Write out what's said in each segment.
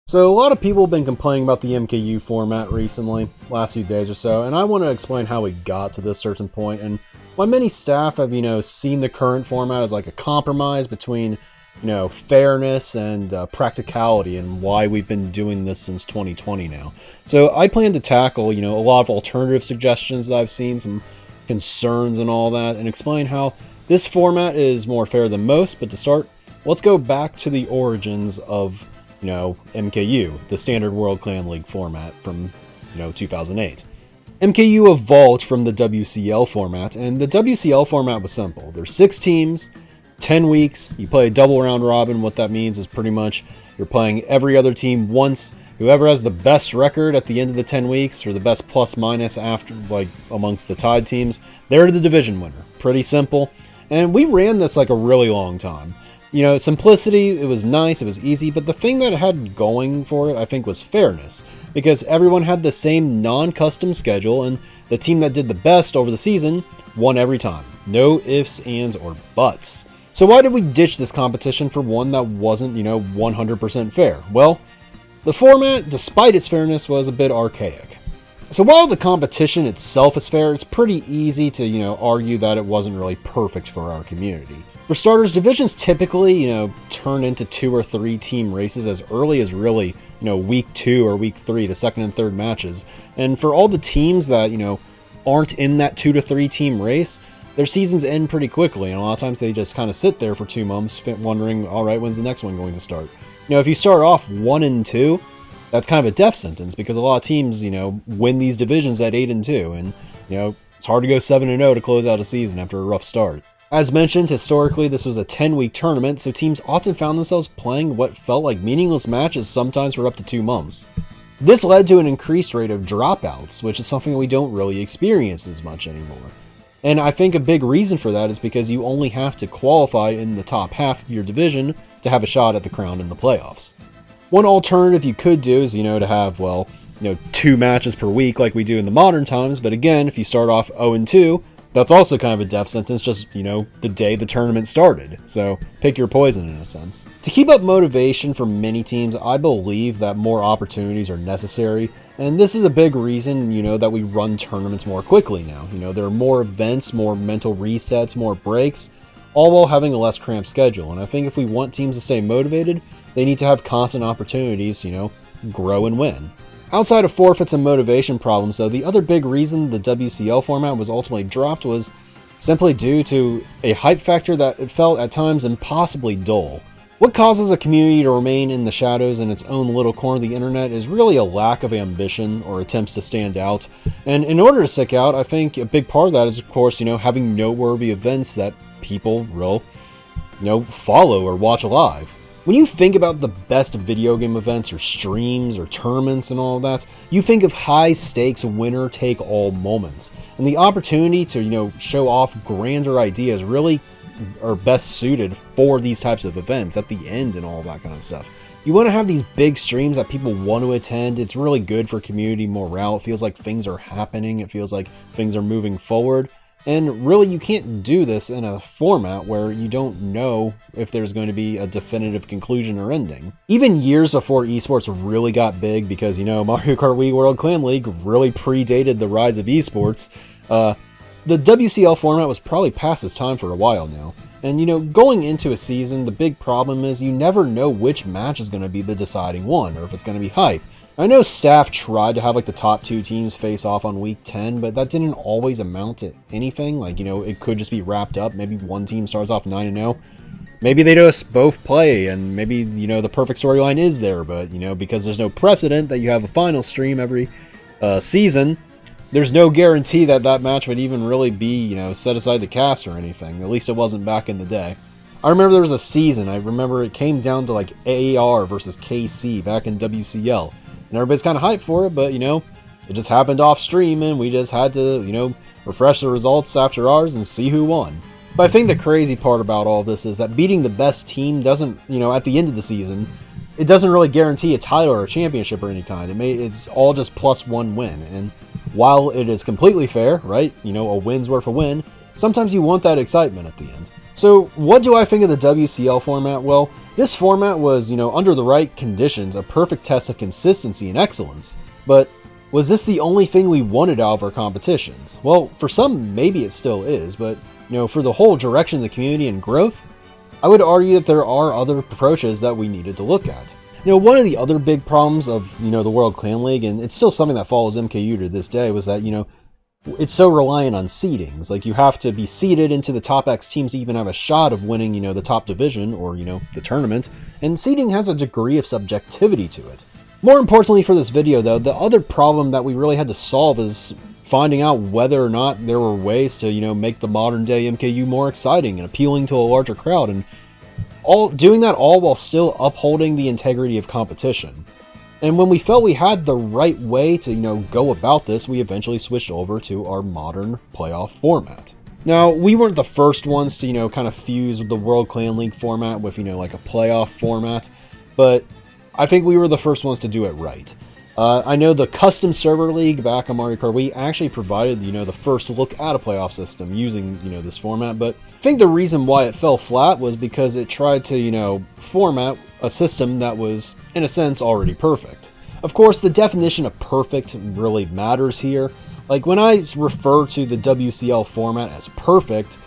So a lot of people have been complaining about the MKU format recently, last few days or so, and I want to explain how we got to this certain point and why many staff have, seen the current format as like a compromise between, fairness and practicality, and why we've been doing this since 2020 now. So I plan to tackle, a lot of alternative suggestions that I've seen, some concerns and all that, and explain how this format is more fair than most. But to start, let's go back to the origins of MKU, the Standard World Clan League format from, 2008. MKU evolved from the WCL format, and the WCL format was simple. There's 6 teams, 10 weeks, you play a double round robin. What that means is pretty much you're playing every other team once. Whoever has the best record at the end of the 10 weeks, or the best plus minus after, amongst the tied teams, they're the division winner. Pretty simple. And we ran this like a really long time. Simplicity, it was nice, it was easy, but the thing that it had going for it, I think, was fairness, because everyone had the same non-custom schedule, and the team that did the best over the season won every time. No ifs, ands, or buts. So why did we ditch this competition for one that wasn't, 100% fair? Well, the format, despite its fairness, was a bit archaic. So while the competition itself is fair, it's pretty easy to, argue that it wasn't really perfect for our community. For starters, divisions typically, turn into 2 or 3 team races as early as really, week 2 or week 3, the second and third matches. And for all the teams that, aren't in that 2 to 3 team race, their seasons end pretty quickly. And a lot of times they just kind of sit there for 2 months wondering, all right, when's the next one going to start? If you start off 1-2, that's kind of a death sentence, because a lot of teams, win these divisions at 8-2. And, it's hard to go 7-0 to close out a season after a rough start. As mentioned, historically this was a 10-week tournament, so teams often found themselves playing what felt like meaningless matches, sometimes for up to 2 months. This led to an increased rate of dropouts, which is something that we don't really experience as much anymore. And I think a big reason for that is because you only have to qualify in the top half of your division to have a shot at the crown in the playoffs. One alternative you could do is, to have, 2 matches per week like we do in the modern times, but again, if you start off 0-2, that's also kind of a death sentence, just, the day the tournament started. So pick your poison in a sense. To keep up motivation for many teams, I believe that more opportunities are necessary. And this is a big reason, that we run tournaments more quickly now. There are more events, more mental resets, more breaks, all while having a less cramped schedule. And I think if we want teams to stay motivated, they need to have constant opportunities to, grow and win. Outside of forfeits and motivation problems, though, the other big reason the WCL format was ultimately dropped was simply due to a hype factor that it felt at times impossibly dull. What causes a community to remain in the shadows in its own little corner of the internet is really a lack of ambition or attempts to stand out. And in order to stick out, I think a big part of that is, of course, having noteworthy events that people will, follow or watch live. When you think about the best video game events or streams or tournaments and all of that, you think of high-stakes, winner-take-all moments. And the opportunity to, show off grander ideas really are best suited for these types of events at the end and all that kind of stuff. You want to have these big streams that people want to attend. It's really good for community morale. It feels like things are happening. It feels like things are moving forward. And really, you can't do this in a format where you don't know if there's going to be a definitive conclusion or ending. Even years before esports really got big, because, Mario Kart Wii World Clan League really predated the rise of esports, the WCL format was probably past its time for a while now. And, going into a season, the big problem is you never know which match is going to be the deciding one, or if it's going to be hype. I know staff tried to have the top 2 teams face off on week 10, but that didn't always amount to anything. It could just be wrapped up. Maybe one team starts off 9-0. Maybe they just both play, and maybe, the perfect storyline is there, but, because there's no precedent that you have a final stream every season, there's no guarantee that that match would even really be, set aside the cast or anything. At least it wasn't back in the day. I remember there was a season, I remember it came down to AAR versus KC back in WCL. And everybody's kind of hyped for it, but, it just happened off stream, and we just had to, refresh the results after ours and see who won. But I think the crazy part about all this is that beating the best team doesn't, at the end of the season, it doesn't really guarantee a title or a championship or any kind. It's all just +1 win. And while it is completely fair, right, a win's worth a win, sometimes you want that excitement at the end. So what do I think of the WCL format? Well, This format was, under the right conditions, a perfect test of consistency and excellence. But was this the only thing we wanted out of our competitions? Well, for some, maybe it still is, but, for the whole direction of the community and growth, I would argue that there are other approaches that we needed to look at. One of the other big problems of, the World Clan League, and it's still something that follows MKU to this day, was that, it's so reliant on seedings. Like, you have to be seeded into the top X teams to even have a shot of winning, the top division or, the tournament. And seeding has a degree of subjectivity to it. More importantly for this video, though, the other problem that we really had to solve is finding out whether or not there were ways to, make the modern day MKU more exciting and appealing to a larger crowd. And doing that all while still upholding the integrity of competition. And when we felt we had the right way to, go about this, we eventually switched over to our modern playoff format. Now, we weren't the first ones to, kind of fuse the World Clan League format with, like a playoff format, but I think we were the first ones to do it right. I know the Custom Server League back on Omori, we actually provided, the first look at a playoff system using, this format, but I think the reason why it fell flat was because it tried to, format a system that was, in a sense, already perfect. Of course, the definition of perfect really matters here. Like, when I refer to the WCL format as perfect,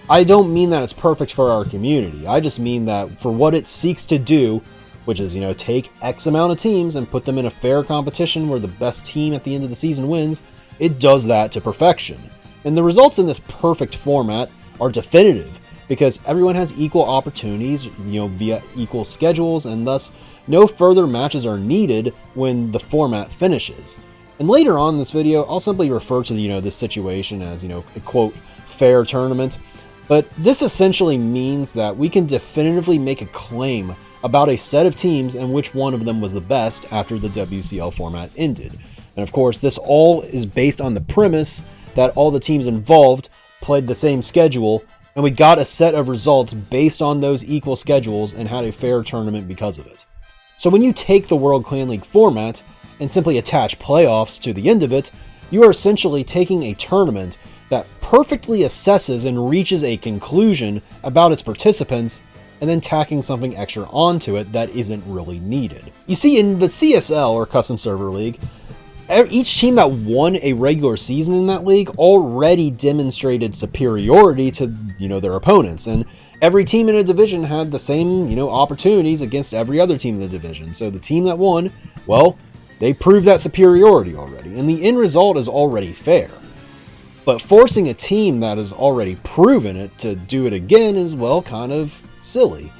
I don't mean that it's perfect for our community. I just mean that for what it seeks to do, which is, take X amount of teams and put them in a fair competition where the best team at the end of the season wins, it does that to perfection. And the results in this perfect format are definitive, because everyone has equal opportunities, via equal schedules, and thus no further matches are needed when the format finishes. And later on in this video, I'll simply refer to, this situation as, a quote, fair tournament. But this essentially means that we can definitively make a claim about a set of teams and which one of them was the best after the WCL format ended. And of course, this all is based on the premise that all the teams involved played the same schedule, and we got a set of results based on those equal schedules and had a fair tournament because of it. So when you take the World Clan League format and simply attach playoffs to the end of it, you are essentially taking a tournament that perfectly assesses and reaches a conclusion about its participants, and then tacking something extra onto it that isn't really needed. You see, in the CSL, or Custom Server League, each team that won a regular season in that league already demonstrated superiority to, their opponents, and every team in a division had the same, opportunities against every other team in the division. So the team that won, well, they proved that superiority already, and the end result is already fair. But forcing a team that has already proven it to do it again is, well, kind of silly.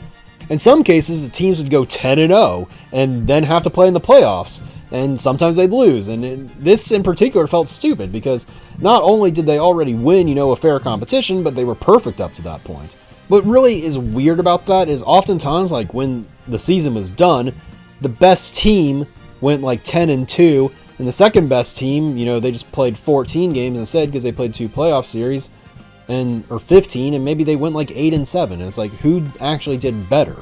In some cases, the teams would go 10-0 and then have to play in the playoffs, and sometimes they'd lose. And this in particular felt stupid, because not only did they already win, a fair competition, but they were perfect up to that point. What really is weird about that is oftentimes, like when the season was done, the best team went like 10-2, and the second best team, they just played 14 games instead because they played 2 playoff series, or 15, and maybe they went like 8-7. And it's like, who actually did better?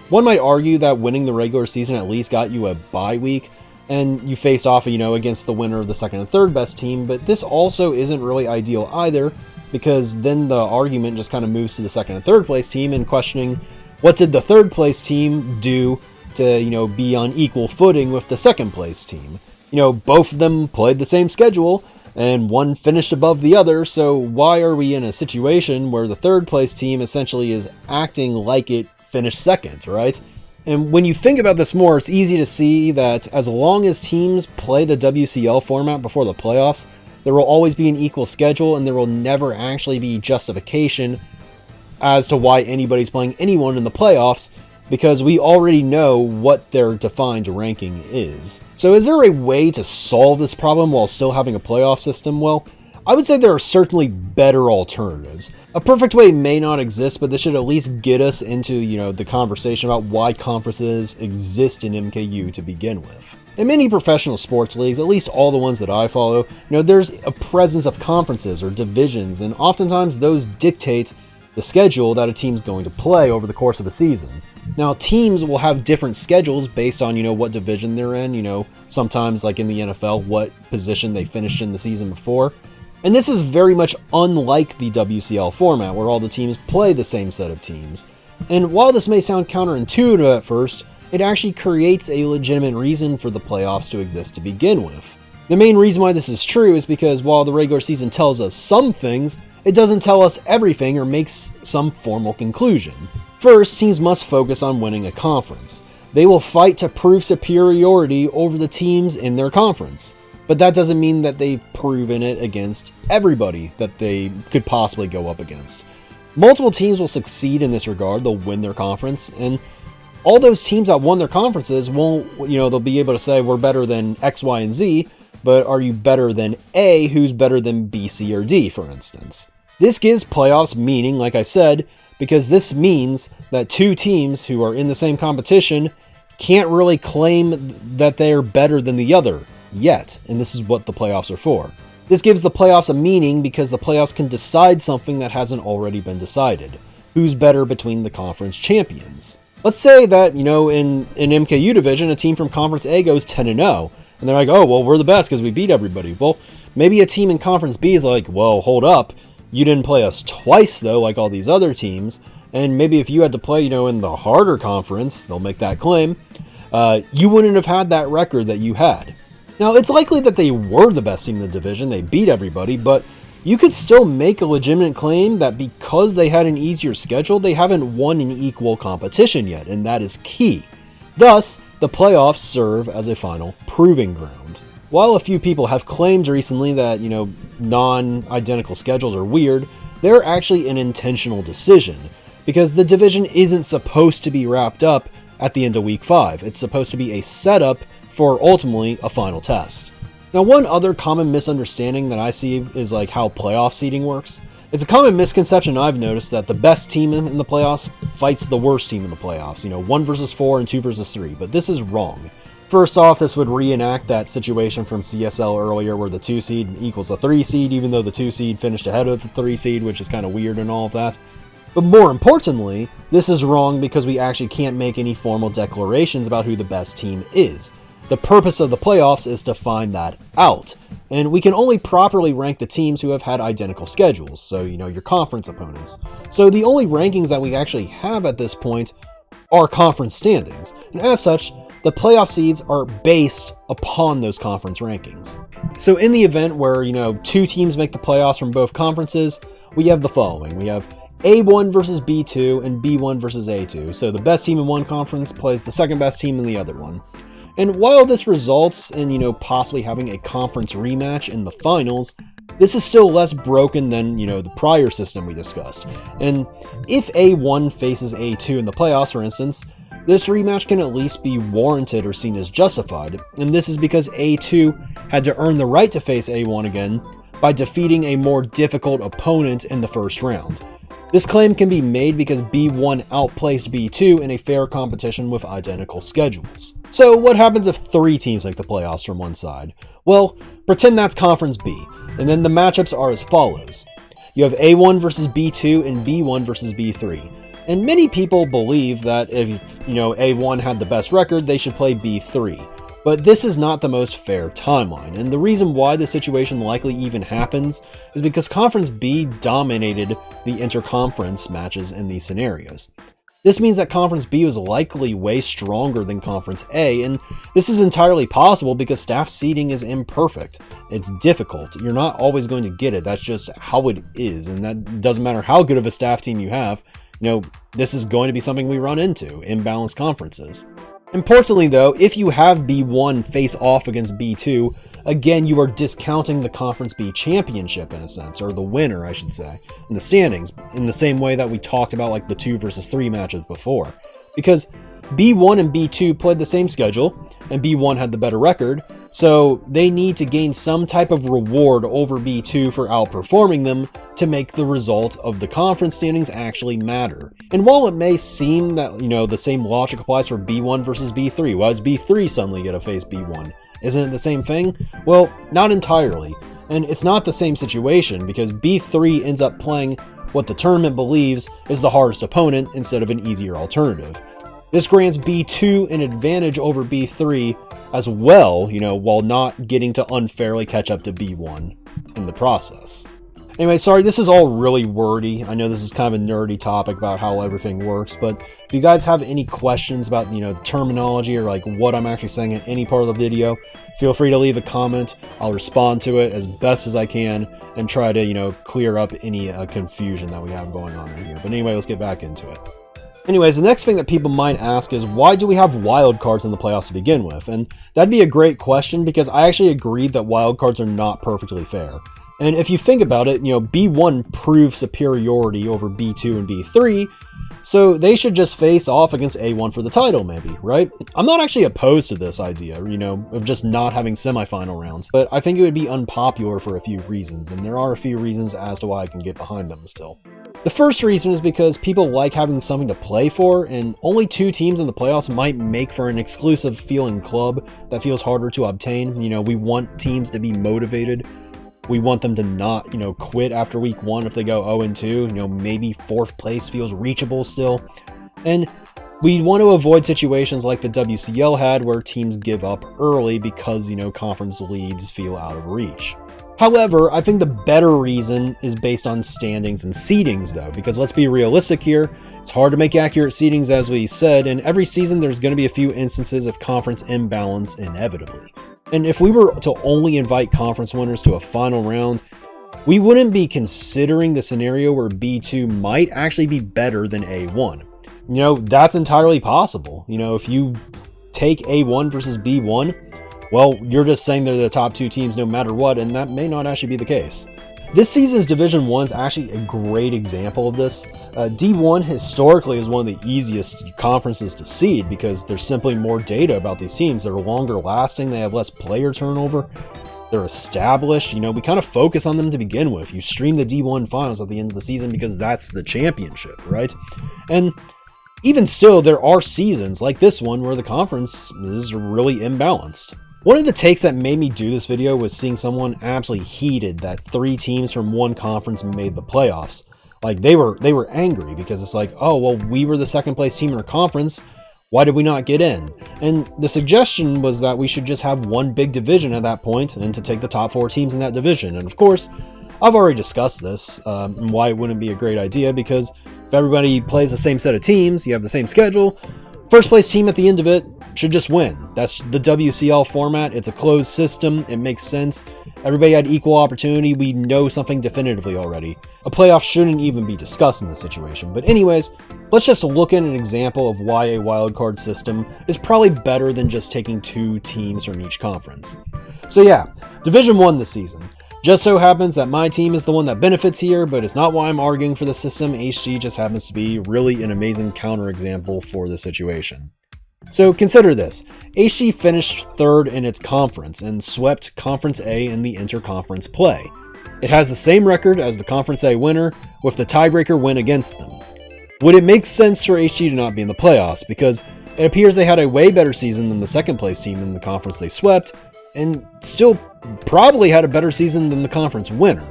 One might argue that winning the regular season at least got you a bye week, and you face off, against the winner of the second and third best team, but this also isn't really ideal either, because then the argument just kind of moves to the second and third place team and questioning, what did the third place team do to, be on equal footing with the second place team? Both of them played the same schedule, and one finished above the other, so why are we in a situation where the third place team essentially is acting like it finished second, right? And when you think about this more, it's easy to see that as long as teams play the WCL format before the playoffs, there will always be an equal schedule, and there will never actually be justification as to why anybody's playing anyone in the playoffs, because we already know what their defined ranking is. So is there a way to solve this problem while still having a playoff system? Well, I would say there are certainly better alternatives. A perfect way may not exist, but this should at least get us into, the conversation about why conferences exist in MKU to begin with. In many professional sports leagues, at least all the ones that I follow, there's a presence of conferences or divisions, and oftentimes those dictate the schedule that a team's going to play over the course of a season. Now, teams will have different schedules based on, what division they're in, sometimes like in the NFL, what position they finished in the season before. And this is very much unlike the WCL format, where all the teams play the same set of teams. And while this may sound counterintuitive at first, it actually creates a legitimate reason for the playoffs to exist to begin with. The main reason why this is true is because while the regular season tells us some things, it doesn't tell us everything or makes some formal conclusion. First, teams must focus on winning a conference. They will fight to prove superiority over the teams in their conference. But that doesn't mean that they've proven it against everybody that they could possibly go up against. Multiple teams will succeed in this regard. They'll win their conference, and all those teams that won their conferences won't, they'll be able to say we're better than X, Y, and Z, but are you better than A, who's better than B, C, or D, for instance? This gives playoffs meaning, like I said, because this means that two teams who are in the same competition can't really claim that they're better than the other yet, and this is what the playoffs are for. This gives the playoffs a meaning because the playoffs can decide something that hasn't already been decided. Who's better between the conference champions? Let's say that, in MKU division, a team from Conference A goes 10-0, and they're like, oh, well, we're the best because we beat everybody. Well, maybe a team in Conference B is like, well, hold up, you didn't play us twice, though, like all these other teams, and maybe if you had to play, in the harder conference, they'll make that claim, you wouldn't have had that record that you had. Now, it's likely that they were the best team in the division, they beat everybody, but you could still make a legitimate claim that because they had an easier schedule, they haven't won in equal competition yet, and that is key. Thus, the playoffs serve as a final proving ground. While a few people have claimed recently that, non-identical schedules are weird, they're actually an intentional decision, because the division isn't supposed to be wrapped up at the end of Week 5. It's supposed to be a setup for ultimately a final test. Now, one other common misunderstanding that I see is like how playoff seeding works. It's a common misconception I've noticed that the best team in the playoffs fights the worst team in the playoffs, 1 versus 4 and 2 versus 3, but this is wrong. First off, this would reenact that situation from CSL earlier where the 2 seed equals a 3 seed, even though the 2 seed finished ahead of the 3 seed, which is kind of weird and all of that. But more importantly, this is wrong because we actually can't make any formal declarations about who the best team is. The purpose of the playoffs is to find that out, and we can only properly rank the teams who have had identical schedules, so your conference opponents. So the only rankings that we actually have at this point are conference standings, and as such, the playoff seeds are based upon those conference rankings. So in the event where, 2 teams make the playoffs from both conferences, we have the following. We have A1 versus B2 and B1 versus A2, so the best team in one conference plays the second best team in the other one. And while this results in, possibly having a conference rematch in the finals, this is still less broken than, the prior system we discussed. And if A1 faces A2 in the playoffs, for instance, this rematch can at least be warranted or seen as justified. And this is because A2 had to earn the right to face A1 again by defeating a more difficult opponent in the first round. This claim can be made because B1 outplaced B2 in a fair competition with identical schedules. So what happens if 3 teams make the playoffs from one side? Well, pretend that's Conference B, and then the matchups are as follows. You have A1 versus B2 and B1 versus B3. And many people believe that if, A1 had the best record, they should play B3. But this is not the most fair timeline, and the reason why this situation likely even happens is because Conference B dominated the interconference matches in these scenarios. This means that Conference B was likely way stronger than Conference A, and this is entirely possible because staff seeding is imperfect. It's difficult. You're not always going to get it. That's just how it is, and that doesn't matter how good of a staff team you have. This is going to be something we run into, imbalanced conferences. Importantly though, if you have B1 face off against B2, again you are discounting the Conference B championship in a sense, or the winner I should say, in the standings, in the same way that we talked about like the 2 versus 3 matches before. Because B1 and B2 played the same schedule, and B1 had the better record, so they need to gain some type of reward over B2 for outperforming them to make the result of the conference standings actually matter. And while it may seem that, the same logic applies for B1 versus B3, why does B3 suddenly get to face B1? Isn't it the same thing? Well, not entirely. And it's not the same situation because B3 ends up playing what the tournament believes is the hardest opponent instead of an easier alternative. This grants B2 an advantage over B3 as well, while not getting to unfairly catch up to B1 in the process. Anyway, sorry, this is all really wordy. I know this is kind of a nerdy topic about how everything works, but if you guys have any questions about, the terminology or like what I'm actually saying in any part of the video, feel free to leave a comment. I'll respond to it as best as I can and try to, clear up any confusion that we have going on right here. But anyway, let's get back into it. Anyways, the next thing that people might ask is, why do we have wild cards in the playoffs to begin with? And that'd be a great question, because I actually agree that wild cards are not perfectly fair. And if you think about it, B1 proves superiority over B2 and B3, so they should just face off against A1 for the title, maybe, right? I'm not actually opposed to this idea, of just not having semifinal rounds, but I think it would be unpopular for a few reasons, and there are a few reasons as to why I can get behind them still. The first reason is because people like having something to play for, and only 2 teams in the playoffs might make for an exclusive feeling club that feels harder to obtain. We want teams to be motivated. We want them to not, quit after week 1 if they go 0-2. Maybe 4th place feels reachable still. And we want to avoid situations like the WCL had where teams give up early because, conference leads feel out of reach. However, I think the better reason is based on standings and seedings though, because let's be realistic here. It's hard to make accurate seedings, as we said, and every season there's going to be a few instances of conference imbalance inevitably. And if we were to only invite conference winners to a final round, we wouldn't be considering the scenario where B2 might actually be better than A1. That's entirely possible. If you take A1 versus B1, well, you're just saying they're the top 2 teams no matter what, and that may not actually be the case. This season's Division 1 is actually a great example of this. D1 historically is one of the easiest conferences to seed because there's simply more data about these teams. They're longer lasting, they have less player turnover, they're established. We kind of focus on them to begin with. You stream the D1 finals at the end of the season because that's the championship, right? And even still, there are seasons like this one where the conference is really imbalanced. One of the takes that made me do this video was seeing someone absolutely heated that 3 teams from one conference made the playoffs. Like they were angry because it's like, oh, well, we were the 2nd place team in our conference. Why did we not get in? And the suggestion was that we should just have one big division at that point and to take the top 4 teams in that division. And of course, I've already discussed this and why it wouldn't be a great idea, because if everybody plays the same set of teams, you have the same schedule, 1st place team at the end of it should just win. That's the WCL format. It's a closed system. It makes sense. Everybody had equal opportunity. We know something definitively already. A playoff shouldn't even be discussed in this situation. But anyways, let's just look at an example of why a wildcard system is probably better than just taking 2 teams from each conference. So yeah, Division 1 this season. Just so happens that my team is the one that benefits here, but it's not why I'm arguing for the system. HG just happens to be really an amazing counterexample for the situation. So consider this. HG finished 3rd in its conference and swept Conference A in the interconference play. It has the same record as the Conference A winner, with the tiebreaker win against them. Would it make sense for HG to not be in the playoffs? Because it appears they had a way better season than the 2nd place team in the conference they swept, and still probably had a better season than the conference winner.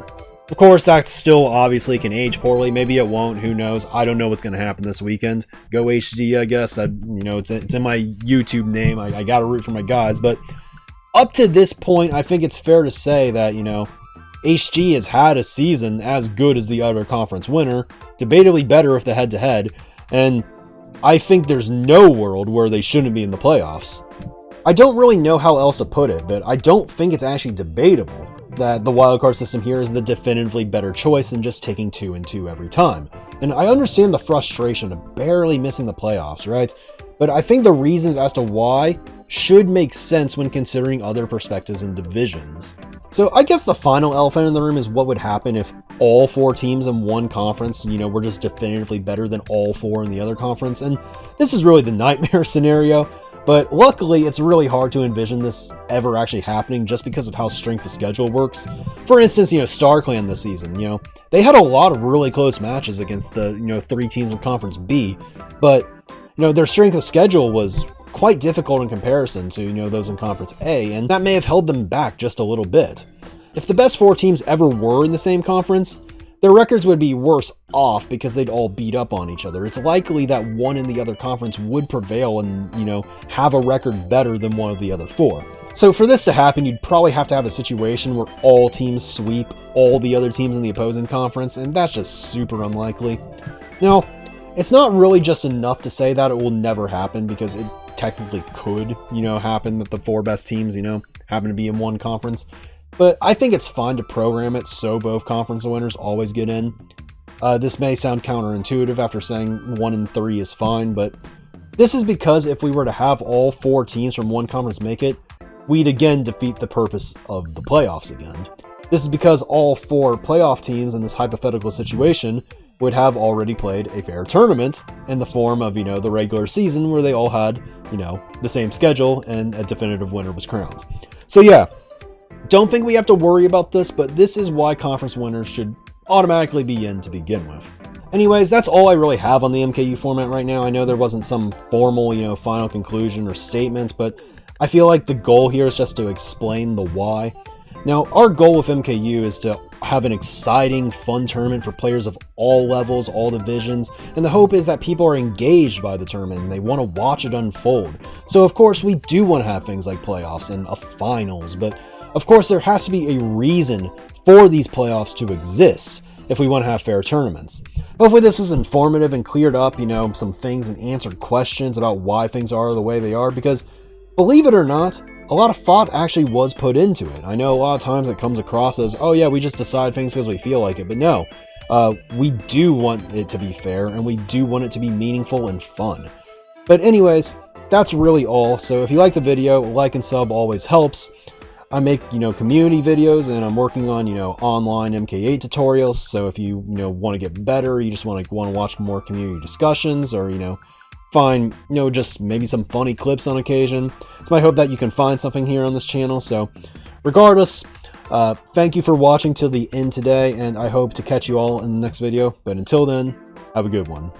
Of course, that still obviously can age poorly. Maybe it won't. Who knows? I don't know what's going to happen this weekend. Go HD, I guess. It's in my YouTube name. I got to root for my guys. But up to this point, I think it's fair to say that, HG has had a season as good as the other conference winner, debatably better if the head-to-head, and I think there's no world where they shouldn't be in the playoffs. I don't really know how else to put it, but I don't think it's actually debatable that the wildcard system here is the definitively better choice than just taking 2 and 2 every time. And I understand the frustration of barely missing the playoffs, right? But I think the reasons as to why should make sense when considering other perspectives and divisions. So I guess the final elephant in the room is what would happen if all 4 teams in one conference, were just definitively better than all 4 in the other conference. And this is really the nightmare scenario. But luckily, it's really hard to envision this ever actually happening just because of how strength of schedule works. For instance, StarClan this season, they had a lot of really close matches against the, 3 teams in Conference B, but, their strength of schedule was quite difficult in comparison to, those in Conference A, and that may have held them back just a little bit. If the best 4 teams ever were in the same conference, their records would be worse off because they'd all beat up on each other. It's likely that one in the other conference would prevail and, have a record better than one of the other 4. So for this to happen, you'd probably have to have a situation where all teams sweep all the other teams in the opposing conference, and that's just super unlikely. Now, it's not really just enough to say that it will never happen, because it technically could, happen that the 4 best teams, happen to be in one conference. But I think it's fine to program it so both conference winners always get in. This may sound counterintuitive after saying 1 in 3 is fine, but this is because if we were to have all 4 teams from one conference make it, we'd again defeat the purpose of the playoffs again. This is because all 4 playoff teams in this hypothetical situation would have already played a fair tournament in the form of, the regular season where they all had, the same schedule and a definitive winner was crowned. So yeah, don't think we have to worry about this, but this is why conference winners should automatically be in to begin with. Anyways, that's all I really have on the MKU format right now. I know there wasn't some formal, final conclusion or statement, but I feel like the goal here is just to explain the why. Now, our goal with MKU is to have an exciting, fun tournament for players of all levels, all divisions, and the hope is that people are engaged by the tournament and they want to watch it unfold. So, of course, we do want to have things like playoffs and a finals, but of course, there has to be a reason for these playoffs to exist if we want to have fair tournaments. Hopefully this was informative and cleared up, some things and answered questions about why things are the way they are, because believe it or not, a lot of thought actually was put into it. I know a lot of times it comes across as, oh yeah, we just decide things because we feel like it, but no, we do want it to be fair and we do want it to be meaningful and fun. But anyways, that's really all. So if you like the video, like and sub always helps. I make, community videos, and I'm working on, online MK8 tutorials. So if you, want to get better, you just want to watch more community discussions, or, find, just maybe some funny clips on occasion. It's my hope that you can find something here on this channel. So regardless, thank you for watching till the end today, and I hope to catch you all in the next video. But until then, have a good one.